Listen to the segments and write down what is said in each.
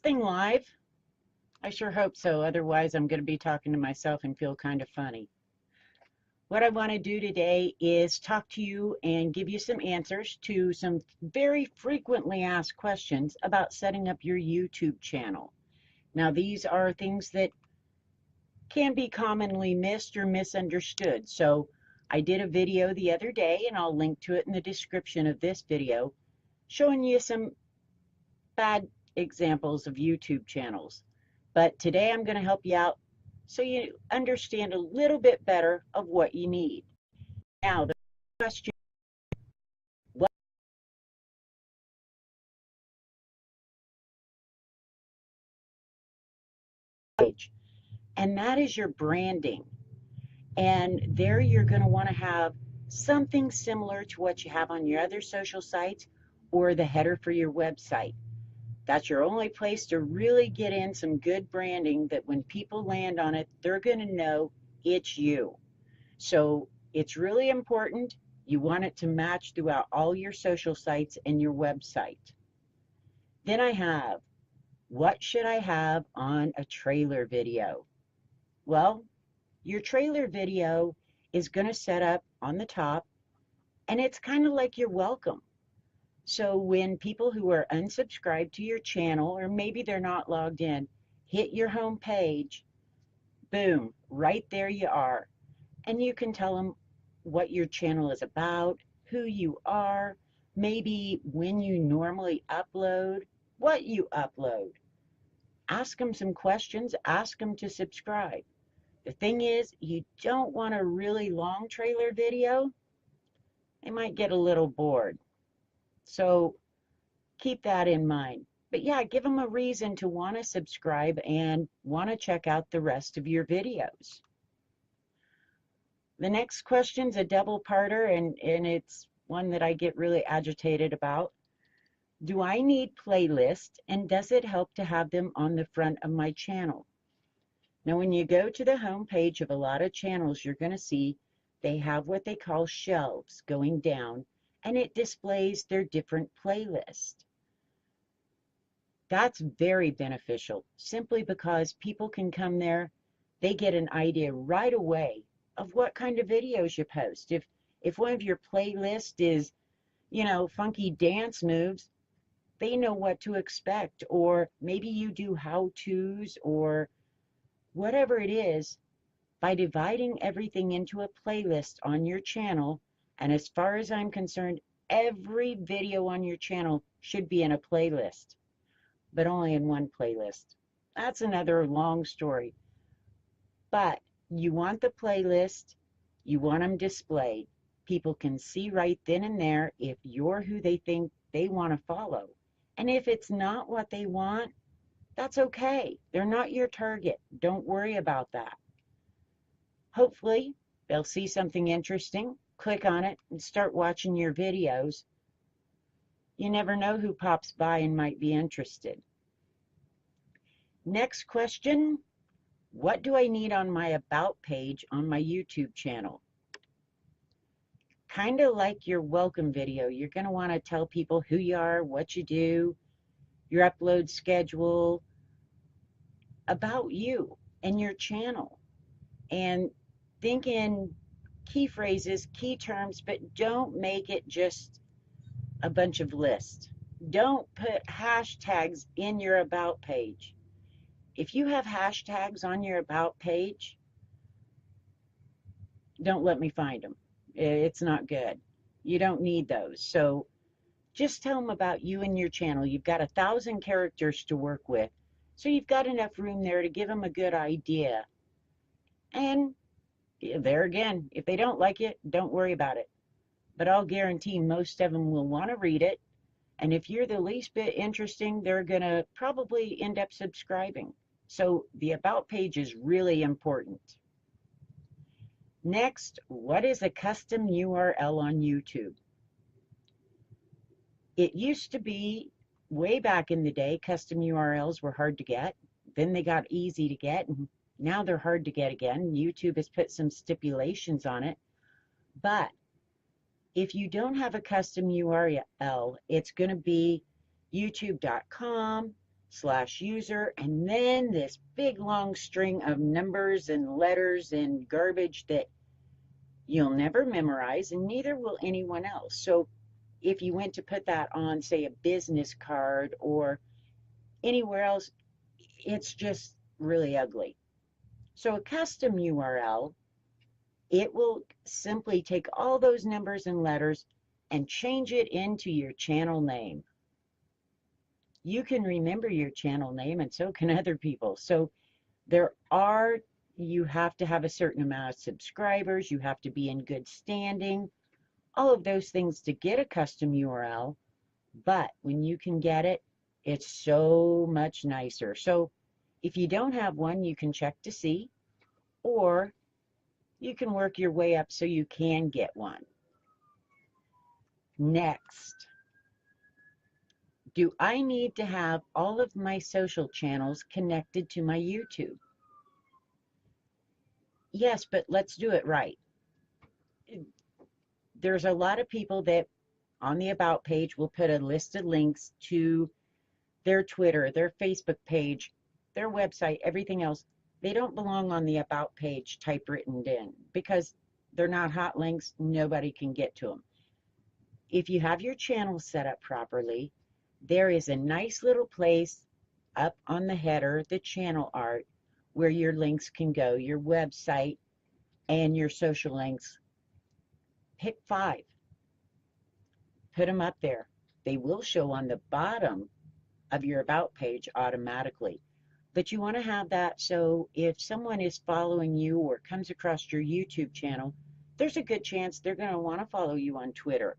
Thing live? I sure hope so. Otherwise, I'm going to be talking to myself and feel kind of funny. What I want to do today is talk to you and give you some answers to some very frequently asked questions about setting up your YouTube channel. Now, these are things that can be commonly missed or misunderstood. So I did a video the other day, and I'll link to it in the description of this video, showing you some bad examples of YouTube channels. But today I'm going to help you out so you understand a little bit better of what you need. Now, the question, what page? And that is your branding. And there you're going to want to have something similar to what you have on your other social sites or the header for your website. That's your only place to really get in some good branding that when people land on it, they're going to know it's you. So it's really important. You want it to match throughout all your social sites and your website. Then I have, what should I have on a trailer video? Well, your trailer video is going to set up on the top, and it's kind of like your welcome. So when people who are unsubscribed to your channel, or maybe they're not logged in, hit your home page, boom, right there you are. And you can tell them what your channel is about, who you are, maybe when you normally upload, what you upload. Ask them some questions, ask them to subscribe. The thing is, you don't want a really long trailer video. They might get a little bored. So keep that in mind. But yeah, give them a reason to want to subscribe and want to check out the rest of your videos. The next question's a double-parter, and it's one that I get really agitated about. Do I need playlists, and does it help to have them on the front of my channel? Now, when you go to the home page of a lot of channels, you're going to see they have what they call shelves going down, and it displays their different playlists. That's very beneficial, simply because people can come there, they get an idea right away of what kind of videos you post. If one of your playlists is, funky dance moves, they know what to expect. Or maybe you do how-tos or whatever it is. By dividing everything into a playlist on your channel, and as far as I'm concerned, every video on your channel should be in a playlist, but only in one playlist. That's another long story. But you want the playlist, you want them displayed. People can see right then and there if you're who they think they want to follow. And if it's not what they want, that's okay. They're not your target. Don't worry about that. Hopefully, they'll see something interesting, click on it, and start watching your videos. You never know who pops by and might be interested. Next question, what do I need on my About page on my YouTube channel? Kind of like your welcome video, you're going to want to tell people who you are, what you do, your upload schedule, about you and your channel. And think in key phrases, key terms, but don't make it just a bunch of lists. Don't put hashtags in your About page. If you have hashtags on your About page, don't let me find them. It's not good. You don't need those. So just tell them about you and your channel. You've got 1,000 characters to work with, so you've got enough room there to give them a good idea. And there again, if they don't like it, don't worry about it. But I'll guarantee most of them will want to read it. And if you're the least bit interesting, they're going to probably end up subscribing. So the About page is really important. Next, what is a custom URL on YouTube? It used to be, way back in the day, custom URLs were hard to get. Then they got easy to get, and now they're hard to get again. YouTube has put some stipulations on it. But if you don't have a custom URL, it's going to be youtube.com, /user, and then this big long string of numbers and letters and garbage that you'll never memorize, and neither will anyone else. So if you went to put that on, say, a business card or anywhere else, it's just really ugly. So a custom URL, it will simply take all those numbers and letters and change it into your channel name. You can remember your channel name, and so can other people. So you have to have a certain amount of subscribers, you have to be in good standing, all of those things to get a custom URL. But when you can get it, it's so much nicer. So if you don't have one, you can check to see, or you can work your way up so you can get one. Next, do I need to have all of my social channels connected to my YouTube? Yes, but let's do it right. There's a lot of people that on the About page will put a list of links to their Twitter, their Facebook page, their website, everything else. They don't belong on the About page typewritten in because they're not hot links. Nobody can get to them. If you have your channel set up properly, there is a nice little place up on the header, the channel art, where your links can go, your website and your social links. Pick 5. Put them up there. They will show on the bottom of your About page automatically. But you want to have that so if someone is following you or comes across your YouTube channel, there's a good chance they're going to want to follow you on Twitter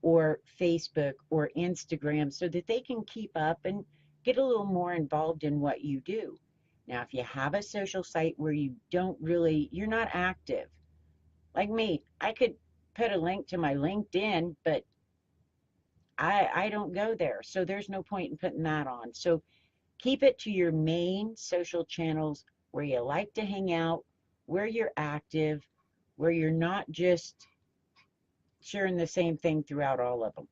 or Facebook or Instagram so that they can keep up and get a little more involved in what you do. Now, if you have a social site where you're not active, like me, I could put a link to my LinkedIn, but I don't go there. So there's no point in putting that on. So keep it to your main social channels where you like to hang out, where you're active, where you're not just sharing the same thing throughout all of them.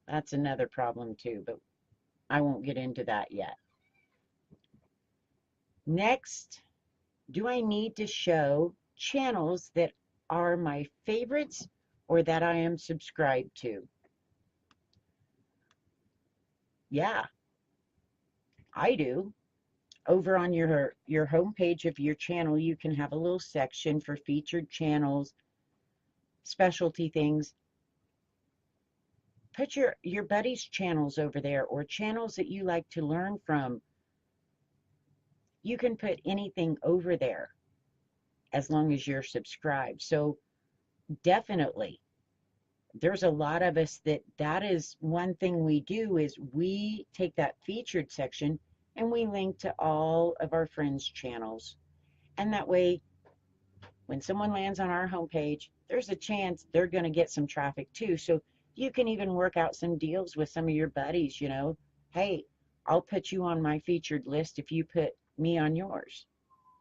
That's another problem too, but I won't get into that yet. Next, do I need to show channels that are my favorites or that I am subscribed to? Yeah, I do. Over on your home page of your channel, you can have a little section for featured channels, specialty things. Put your buddies' channels over there or channels that you like to learn from. You can put anything over there as long as you're subscribed. So definitely, there's a lot of us that is one thing we do is we take that featured section and we link to all of our friends' channels. And that way, when someone lands on our homepage, there's a chance they're going to get some traffic too. So you can even work out some deals with some of your buddies, Hey, I'll put you on my featured list if you put me on yours.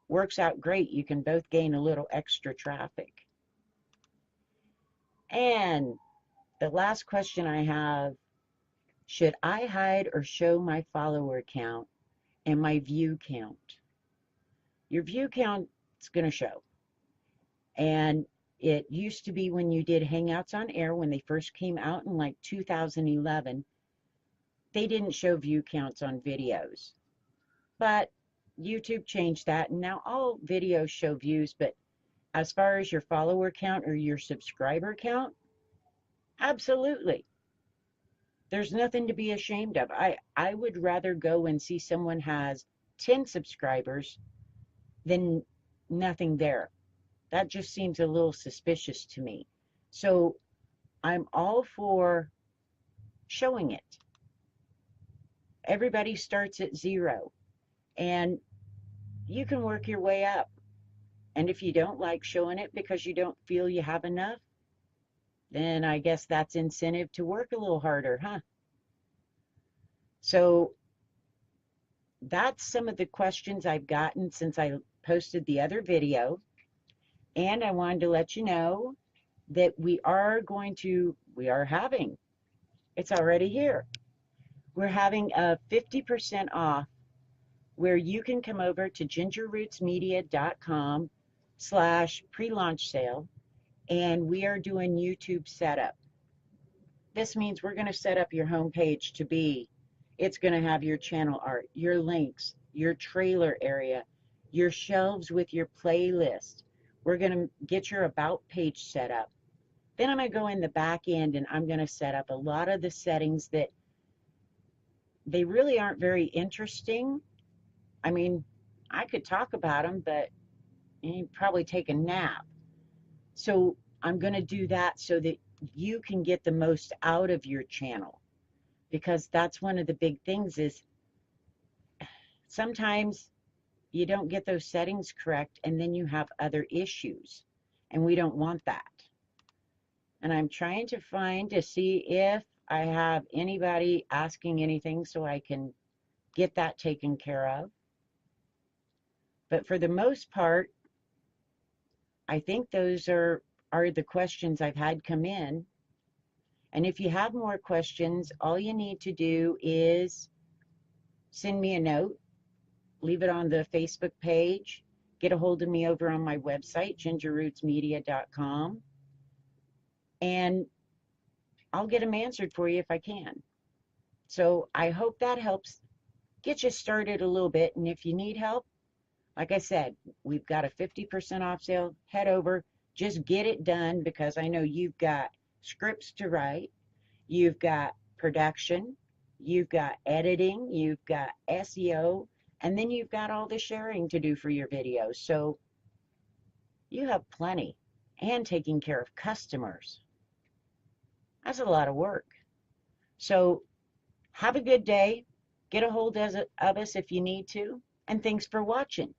Works out great. You can both gain a little extra traffic. And the last question I have, should I hide or show my follower count and my view count? Your view count is going to show. And it used to be when you did Hangouts on Air, when they first came out in like 2011, they didn't show view counts on videos. But YouTube changed that, and now all videos show views. But as far as your follower count or your subscriber count, absolutely. There's nothing to be ashamed of. I would rather go and see someone has 10 subscribers than nothing there. That just seems a little suspicious to me. So I'm all for showing it. Everybody starts at 0, and you can work your way up. And if you don't like showing it because you don't feel you have enough, then I guess that's incentive to work a little harder, huh? So that's some of the questions I've gotten since I posted the other video. And I wanted to let you know that we are having, it's already here, We're having a 50% off where you can come over to gingerrootsmedia.com/pre-launch sale, and we are doing YouTube setup. This means we're going to set up your homepage to be, it's going to have your channel art, your links, your trailer area, your shelves with your playlist. We're going to get your about page set up. Then I'm going to go in the back end and I'm going to set up a lot of the settings that they really aren't very interesting. I mean, I could talk about them, but you'd probably take a nap. So I'm going to do that so that you can get the most out of your channel, because that's one of the big things is sometimes you don't get those settings correct and then you have other issues, and we don't want that. And I'm trying to find to see if I have anybody asking anything so I can get that taken care of. But for the most part, I think those are the questions I've had come in. And if you have more questions, all you need to do is send me a note, leave it on the Facebook page, get a hold of me over on my website, gingerrootsmedia.com, and I'll get them answered for you if I can. So I hope that helps get you started a little bit. And if you need help, like I said, we've got a 50% off sale. Head over, just get it done, because I know you've got scripts to write, you've got production, you've got editing, you've got SEO, and then you've got all the sharing to do for your videos. So you have plenty, and taking care of customers. That's a lot of work. So have a good day. Get a hold of us if you need to. And thanks for watching.